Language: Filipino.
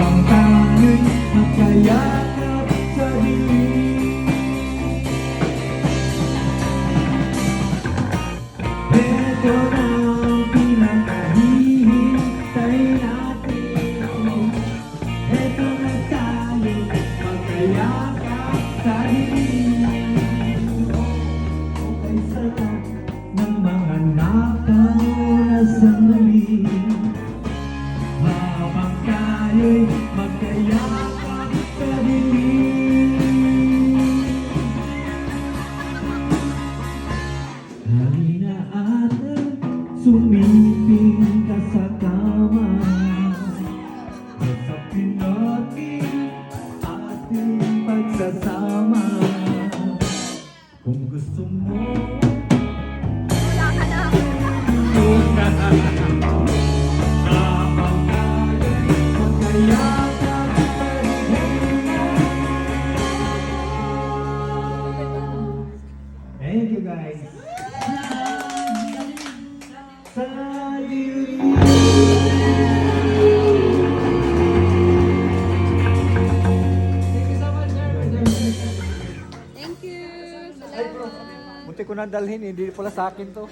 habang tayo'y magkayakap sa dilim. Ito na ang pinakahihintay natin. Ito na tayo magkayakap sa dilim. Okay, sarap ng mga nakawala sandali. Habang tayo'y magkayakap sa dilim. Halina atin, sumiping ka sa kama. Kasapin natin ating pagsasama. Kung gusto mo Wala ka na. habang tayo'y magkayakap sa dilim. Thank you guys. Sa dilim. Thank you. Buti ko na dalhin, hindi pala sa akin to.